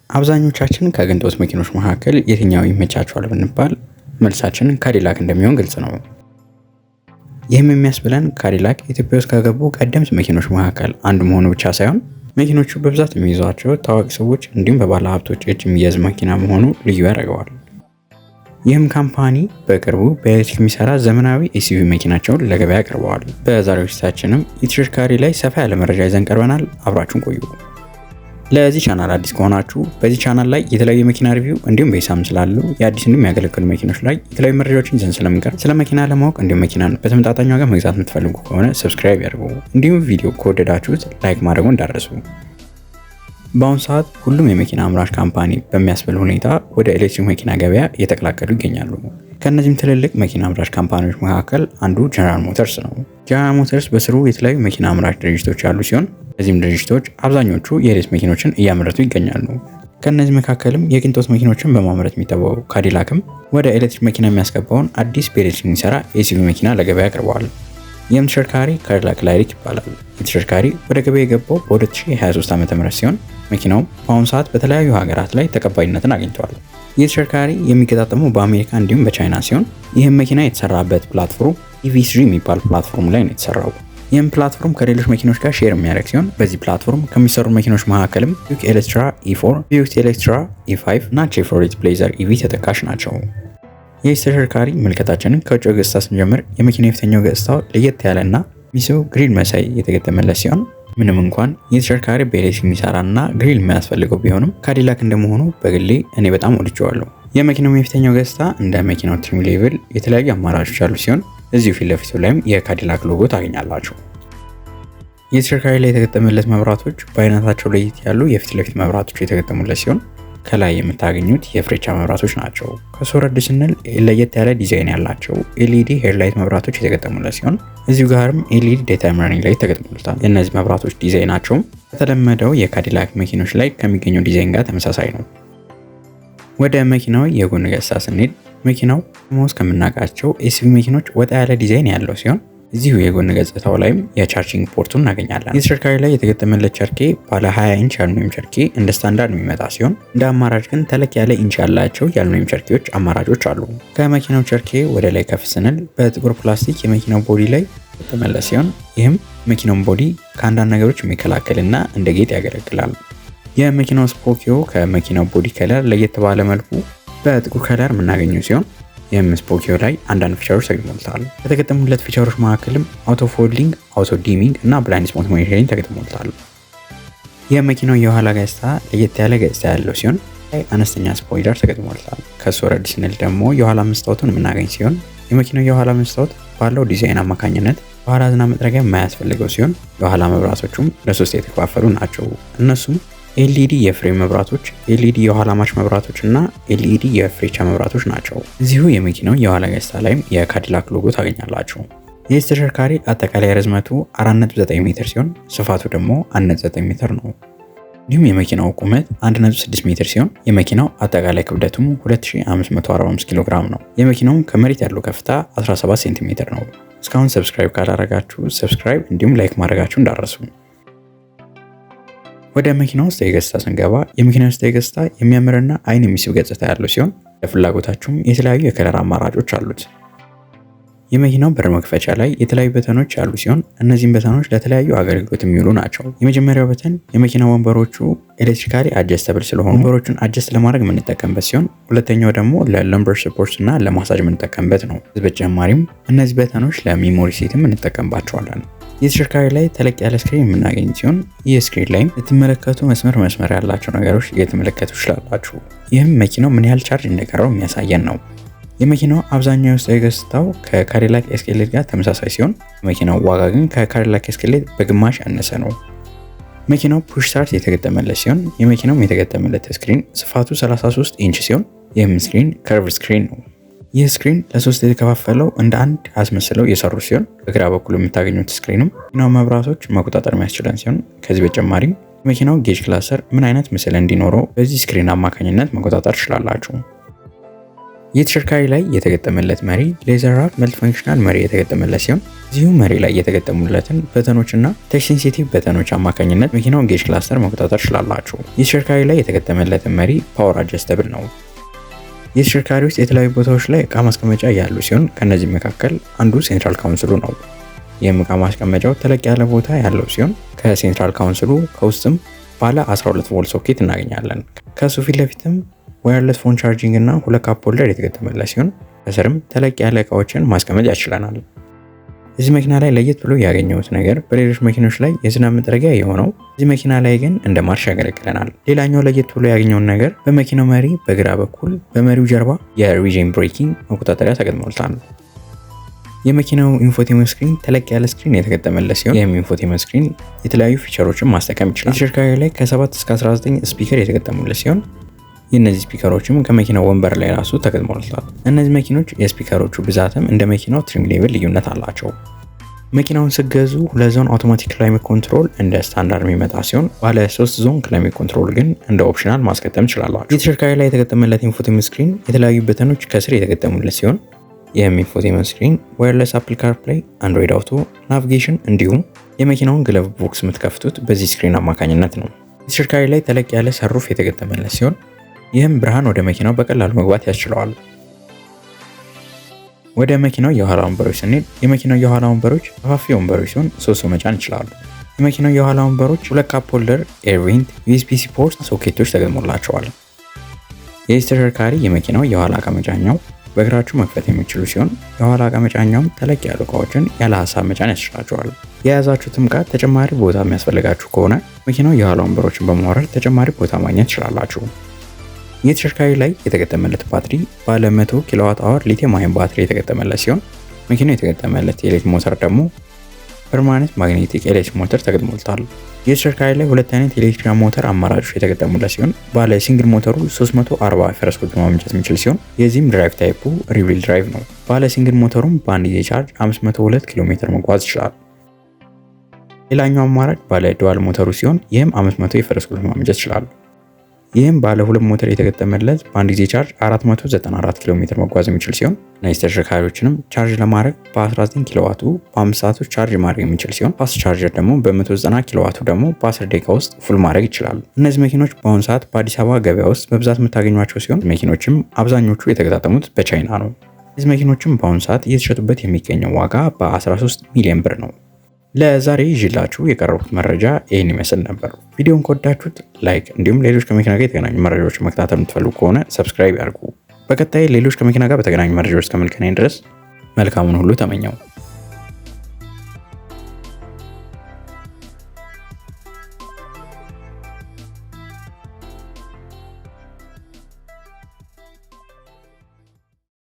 አብዛኞቻችን ከቅንጦት መኪኖች መካከል የትኛው ይመቻቸዋል ብንባል መልሳችን ካዲላክ እንደሚሆን ግልጽ ነው። ይህም የሚያስብለን ካዲላክ ኢትዮጵያ ውስጥ ከገቡ ቀደምት መኪኖች መካከል አንዱ መሆኑ ብቻ ሳይሆን መኪኖቹ በብዛት የሚይዟቸው ታዋቂ ሰዎች እንዲሁም በባለ ሀብቶች እጅ የሚያዝ መኪና መሆኑ ልዩ ያደርገዋል። ይህም ካምፓኒ በቅርቡ በኤሌክትሪክ የሚሰራ ዘመናዊ ኤስዩቪ መኪናቸውን ለገበያ አቅርበዋል። በዛሬው ዝግጅታችንም የተሽከርካሪ ላይ ሰፋ ያለ መረጃ ይዘን ቀርበናል። አብራችሁን ቆዩ። ለዚህ ቻናል አዲስ ከሆናችሁ በዚህ ቻናል ላይ የተለያዩ መኪና ሪቪው እንዲሁም በሂሳብ ስላሉ የአዲስ እንዲሁም ያገለገሉ መኪኖች ላይ የተለያዩ መረጃዎችን ይዘን ስለምንቀርብ ስለ መኪና ለማወቅ እንዲሁም መኪናን በተመጣጣኝ ዋጋ መግዛት የምትፈልጉ ከሆነ ሰብስክራይብ ያድርጉ። እንዲሁም ቪዲዮ ከወደዳችሁት ላይክ ማድረጉ እንዳትረሱ። በአሁኑ ሰዓት ሁሉም የመኪና አምራች ካምፓኒ በሚያስብል ሁኔታ ወደ ኤሌክትሪክ መኪና ገበያ እየተቀላቀሉ ይገኛሉ። ከነዚህም ትልልቅ መኪና አምራች ካምፓኒዎች መካከል አንዱ ጀነራል ሞተርስ ነው። ጀነራል ሞተርስ በስሩ የተለያዩ መኪና አምራች ድርጅቶች ያሉ ሲሆን እነዚህም ድርጅቶች አብዛኞቹ የኤሌክትሪክ መኪኖችን እያመረቱ ይገኛሉ። ከነዚህ መካከልም የቅንጦት መኪኖችን በማምረት የሚታወቀው ካዲላክም ወደ ኤሌክትሪክ መኪና የሚያስገባውን አዲስ በኤሌክትሪክ የሚሰራ ኤስዩቪ መኪና ለገበያ አቅርበዋል። ይህም ተሽከርካሪ ካዲላክ ላይሪክ ይባላል። የተሽከርካሪ ወደ ገበያ የገባው በ2023 ዓ.ም ሲሆን መኪናው በአሁኑ ሰዓት በተለያዩ ሀገራት ላይ ተቀባይነትን አግኝቷል። ይህ ተሽከርካሪ የሚገጣጠመው በአሜሪካ እንዲሁም በቻይና ሲሆን ይህም መኪና የተሰራበት ፕላትፎርም EV3 የሚባል ፕላትፎርም ላይ ነው የተሰራው። ይህም ፕላትፎርም ከሌሎች መኪኖች ጋር ሼር የሚያደርግ ሲሆን በዚህ ፕላትፎርም ከሚሰሩ መኪኖች መካከልም ቢዩክ ኤሌክትራ E4፣ ቢዩክ ኤሌክትራ E5 እና ቼቭሮሌት ብሌዘር EV ተጠቃሽ ናቸው። ይህ ተሽከርካሪ ምልከታችንን ከውጭ ገጽታ ስንጀምር የመኪናው የፊተኛው ገጽታው ለየት ያለና ሚስብ ግሪል መሳይ የተገጠመለት ሲሆን ምንም እንኳን የተሽከርካሪ በኤሌክትሪክ የሚሰራና ግሪል የሚያስፈልገው ቢሆንም ካዲላክ እንደመሆኑ በግሌ እኔ በጣም ወድጄዋለሁ። የመኪናው የፊተኛው ገጽታ እንደ መኪናው ትሪም ሌቭል የተለያዩ አማራጮች ያሉ ሲሆን እዚሁ ፊት ለፊቱ ላይም የካዲላክ ሎጎ ታገኛላችሁ። የተሽከርካሪ ላይ የተገጠመለት መብራቶች በአይነታቸው ለየት ያሉ የፊት ለፊት መብራቶች የተገጠሙለት ሲሆን ከላይ የምታገኙት የፍሬቻ መብራቶች ናቸው። ከሶረድ ስንል ለየት ያለ ዲዛይን ያላቸው ኤልኢዲ ሄድላይት መብራቶች የተገጠሙለት ሲሆን እዚሁ ጋርም ኤልኢዲ ዴይታይም ረኒንግ ላይ ተገጥሞለታል። የእነዚህ መብራቶች ዲዛይናቸውም ከተለመደው የካዲላክ መኪኖች ላይ ከሚገኘው ዲዛይን ጋር ተመሳሳይ ነው። ወደ መኪናው የጎን ገጽታ ስንሄድ መኪናው ሞስ ከምናውቃቸው ኤስዩቪ መኪኖች ወጣ ያለ ዲዛይን ያለው ሲሆን እዚሁ የጎን ገጽታው ላይም የቻርጂንግ ፖርቱን እናገኛለን። የተሽከርካሪ ላይ የተገጠመለት ቸርኬ ባለ 20 ኢንች የአሉሚኒየም ቸርኬ እንደ ስታንዳርድ የሚመጣ ሲሆን እንደ አማራጭ ግን ተለቅ ያለ ኢንች ያላቸው የአሉሚኒየም ቸርኬዎች አማራጮች አሉ። ከመኪናው ቸርኬ ወደ ላይ ከፍ ስንል በጥቁር ፕላስቲክ የመኪናው ቦዲ ላይ የተገጠመለት ሲሆን ይህም መኪናውን ቦዲ ከአንዳንድ ነገሮች የሚከላከልና እንደ ጌጥ ያገለግላል። የመኪናው ስፖኪዮ ከመኪናው ቦዲ ከለር ለየት ባለ መልኩ በጥቁር ከለር የምናገኘው ሲሆን ይህም ስፖኪዮ ላይ አንዳንድ ፊቸሮች ተገጥሞለታል። ከተገጠሙለት ፊቸሮች መካከልም አውቶ ፎልዲንግ፣ አውቶ ዲሚንግ እና ብላይንድ ስፖት ሞኒተሪንግ ተገጥሞለታል። የመኪናው የኋላ ገጽታ ለየት ያለ ገጽታ ያለው ሲሆን ላይ አነስተኛ ስፖይለር ተገጥሞለታል። ከሱ ወረድ ስንል ደግሞ የኋላ መስታወቱን የምናገኝ ሲሆን የመኪናው የኋላ መስታወት ባለው ዲዛይን አማካኝነት የኋላ ዝናብ መጥረጊያ የማያስፈልገው ሲሆን የኋላ መብራቶቹም ለሶስት የተከፋፈሉ ናቸው። እነሱም ኤልኢዲ የፍሬም መብራቶች፣ ኤልኢዲ የኋላ ማርሽ መብራቶች እና ኤልኢዲ የፍሬቻ መብራቶች ናቸው። እዚሁ የመኪናው የኋላ ገጽታ ላይም የካዲላክ ሎጎ ታገኛላችሁ። ይህ ተሽከርካሪ አጠቃላይ ርዝመቱ 4.9 ሜትር ሲሆን ስፋቱ ደግሞ 1.9 ሜትር ነው። እንዲሁም የመኪናው ቁመት 1.6 ሜትር ሲሆን የመኪናው አጠቃላይ ክብደቱም 2545 ኪሎ ግራም ነው። የመኪናውም ከመሬት ያለው ከፍታ 17 ሴንቲሜትር ነው። እስካሁን ሰብስክራይብ ካላረጋችሁ ሰብስክራይብ እንዲሁም ላይክ ማድረጋችሁ እንዳትረሱ። ወደ መኪናው ውስጥ የገጽታ ስንገባ የመኪናው ውስጥ የገጽታ የሚያምርና አይን የሚስብ ገጽታ ያለው ሲሆን ለፍላጎታችሁም የተለያዩ የከለር አማራጮች አሉት። የመኪናው በር መክፈቻ ላይ የተለያዩ በተኖች ያሉ ሲሆን እነዚህም በተኖች ለተለያዩ አገልግሎት የሚውሉ ናቸው። የመጀመሪያው በተን የመኪና ወንበሮቹ ኤሌክትሪካሊ አጀስተብል ስለሆኑ ወንበሮቹን አጀስት ለማድረግ የምንጠቀምበት ሲሆን ሁለተኛው ደግሞ ለለምበር ሰፖርት እና ለማሳጅ የምንጠቀምበት ነው። በተጨማሪም እነዚህ በተኖች ለሜሞሪ ሴትም እንጠቀምባቸዋለን። የተሽከርካሪ ላይ ተለቅ ያለ ስክሪን የምናገኝ ሲሆን ይህ ስክሪን ላይም የምትመለከቱ መስመር ያላቸው ነገሮች እየተመለከቱ ይችላላችሁ። ይህም መኪናው ምን ያህል ቻርጅ እንደቀረው የሚያሳየን ነው። የመኪናው አብዛኛው ውስጣዊ ገጽታው ከካዲላክ ኤስኬሌት ጋር ተመሳሳይ ሲሆን መኪናው ዋጋ ግን ከካዲላክ ኤስኬሌት በግማሽ ያነሰ ነው። መኪናው ፑሽ ስታርት የተገጠመለት ሲሆን የመኪናው የተገጠመለት ስክሪን ስፋቱ 33 ኢንች ሲሆን ይህም ስክሪን ከርቭ ስክሪን ነው። ይህ ስክሪን ለሶስት የተከፋፈለው እንደ አንድ አስመስለው የሰሩ ሲሆን በግራ በኩል የምታገኙት ስክሪንም መኪናው መብራቶች መቆጣጠር የሚያስችለን ሲሆን ከዚህ በተጨማሪም መኪናው ጌጅ ክላሰር ምን አይነት ምስል እንዲኖረው በዚህ ስክሪን አማካኝነት መቆጣጠር ትችላላችሁ። የተሽከርካሪ ላይ የተገጠመለት መሪ ሌዘር ራፕ መልቲ ፈንክሽናል መሪ የተገጠመለት ሲሆን እዚሁ መሪ ላይ የተገጠሙለትን በተኖችና ተች ሴንሲቲቭ በተኖች አማካኝነት መኪናውን ጌጅ ክላስተር መቆጣጠር ትችላላችሁ። የተሽከርካሪ ላይ የተገጠመለትን መሪ ፓወር አጀስተብል ነው። የተሽከርካሪ ውስጥ የተለያዩ ቦታዎች ላይ እቃ ማስቀመጫ ያሉ ሲሆን ከነዚህ መካከል አንዱ ሴንትራል ካውንስሉ ነው። ይህም እቃ ማስቀመጫው ተለቅ ያለ ቦታ ያለው ሲሆን ከሴንትራል ካውንስሉ ከውስጥም ባለ 12 ቮልት ሶኬት እናገኛለን። ከሱ ፊት ለፊትም ዋየርለስ ፎን ቻርጂንግ እና ሁለት ካፕ ሆልደር የተገጠመለት ሲሆን ከስርም ተለቅ ያለ እቃዎችን ማስቀመጥ ያስችለናል። እዚህ መኪና ላይ ለየት ብሎ ያገኘሁት ነገር በሌሎች መኪኖች ላይ የዝናብ መጥረጊያ የሆነው እዚህ መኪና ላይ ግን እንደ ማርሽ ያገለግለናል። ሌላኛው ለየት ብሎ ያገኘውን ነገር በመኪናው መሪ በግራ በኩል በመሪው ጀርባ የሪጅን ብሬኪንግ መቆጣጠሪያ ተገጥሞለታል። የመኪናው ኢንፎቴመንት ስክሪን ተለቅ ያለ ስክሪን የተገጠመለት ሲሆን ይህም ኢንፎቴመንት ስክሪን የተለያዩ ፊቸሮችን ማስጠቀም ይችላል። ተሽከርካሪ ላይ ከ7 እስከ 19 ስፒከር የተገጠሙለት ሲሆን የእነዚህ ስፒከሮችም ከመኪናው ወንበር ላይ ራሱ ተገጥሞለታል። እነዚህ መኪኖች የስፒከሮቹ ብዛትም እንደ መኪናው ትሪም ሌቭል ልዩነት አላቸው። መኪናውን ስገዙ 2 ዞን አውቶማቲክ ክላይሜት ኮንትሮል እንደ ስታንዳርድ የሚመጣ ሲሆን ባለ 3 ዞን ክላይሜት ኮንትሮል ግን እንደ ኦፕሽናል ማስገጠም ትችላላችሁ። የተሽከርካሪ ላይ የተገጠመለት ኢንፎቴመንት ስክሪን የተለያዩ በተኖች ከስር የተገጠሙለት ሲሆን ይህም ኢንፎቴመንት ስክሪን ዋየርለስ አፕል ካርፕላይ፣ አንድሮይድ አውቶ፣ ናቪጌሽን እንዲሁም የመኪናውን ግለብ ቦክስ የምትከፍቱት በዚህ ስክሪን አማካኝነት ነው። የተሽከርካሪ ላይ ተለቅ ያለ ሰሩፍ የተገጠመለት ሲሆን ይህም ብርሃን ወደ መኪናው በቀላሉ መግባት ያስችለዋል። ወደ መኪናው የኋላ ወንበሮች ስንሄድ የመኪናው የኋላ ወንበሮች ሰፋፊ ወንበሮች ሲሆን 3 ሰው መጫን ይችላሉ። የመኪናው የኋላ ወንበሮች ሁለት ካፕ ሆልደር፣ ኤር ቬንት፣ ዩኤስቢ-ሲ ፖርት ሶኬቶች ተገጥሞላቸዋል። የዚህ ተሽከርካሪ የመኪናው የኋላ እቃ መጫኛው በእግራችሁ መክፈት የሚችሉ ሲሆን የኋላ እቃ መጫኛውም ተለቅ ያሉ እቃዎችን ያለ ሀሳብ መጫን ያስችላቸዋል። የያዛችሁትም እቃ ተጨማሪ ቦታ የሚያስፈልጋችሁ ከሆነ መኪናው የኋላ ወንበሮችን በማውረድ ተጨማሪ ቦታ ማግኘት ትችላላችሁ። የተሽከርካሪ ላይ የተገጠመለት ባትሪ ባለ 100 ኪሎዋት አወር ሊቲየም አየን ባትሪ የተገጠመለት ሲሆን መኪናው የተገጠመለት የኤሌክትሪክ ሞተር ደግሞ ፐርማኔንት ማግኔቲክ ኤሌክትሪክ ሞተር ተገጥሞለታል። የተሽከርካሪ ላይ ሁለት አይነት የኤሌክትሪክ ሞተር አማራጮች የተገጠሙለት ሲሆን ባለ ሲንግል ሞተሩ 340 ፈረስ ጉልበት ማመንጨት የሚችል ሲሆን የዚህም ድራይቭ ታይፑ ሪቪል ድራይቭ ነው። ባለ ሲንግል ሞተሩም በአንድ ጊዜ ቻርጅ 502 ኪሎ ሜትር መጓዝ ይችላል። ሌላኛው አማራጭ ባለ ዱዋል ሞተሩ ሲሆን ይህም 500 የፈረስ ጉልበት ማመንጨት ይችላል። ይህም ባለ ሁለት ሞተር የተገጠመለት በአንድ ጊዜ ቻርጅ 494 ኪሎ ሜትር መጓዝ የሚችል ሲሆን እነዚህ ተሽከርካሪዎችንም ቻርጅ ለማድረግ በ19 ኪሎዋቱ በ5 ሰዓቶች ቻርጅ ማድረግ የሚችል ሲሆን ፋስት ቻርጀር ደግሞ በ190 ኪሎዋቱ ደግሞ በ10 ደቂቃ ውስጥ ፉል ማድረግ ይችላሉ። እነዚህ መኪኖች በአሁኑ ሰዓት በአዲስ አበባ ገበያ ውስጥ በብዛት የምታገኟቸው ሲሆን መኪኖችም አብዛኞቹ የተገጣጠሙት በቻይና ነው። እነዚህ መኪኖችም በአሁኑ ሰዓት እየተሸጡበት የሚገኘው ዋጋ በ13 ሚሊዮን ብር ነው። ለዛሬ ይዤላችሁ የቀረቡት መረጃ ይህን ይመስል ነበር። ቪዲዮውን ከወዳችሁት ላይክ፣ እንዲሁም ሌሎች ከመኪና ጋር የተገናኙ መረጃዎች መከታተል የምትፈልጉ ከሆነ ሰብስክራይብ ያድርጉ። በቀጣይ ሌሎች ከመኪና ጋር በተገናኙ መረጃዎች እስከምንገናኝ ድረስ መልካሙን ሁሉ ተመኘው።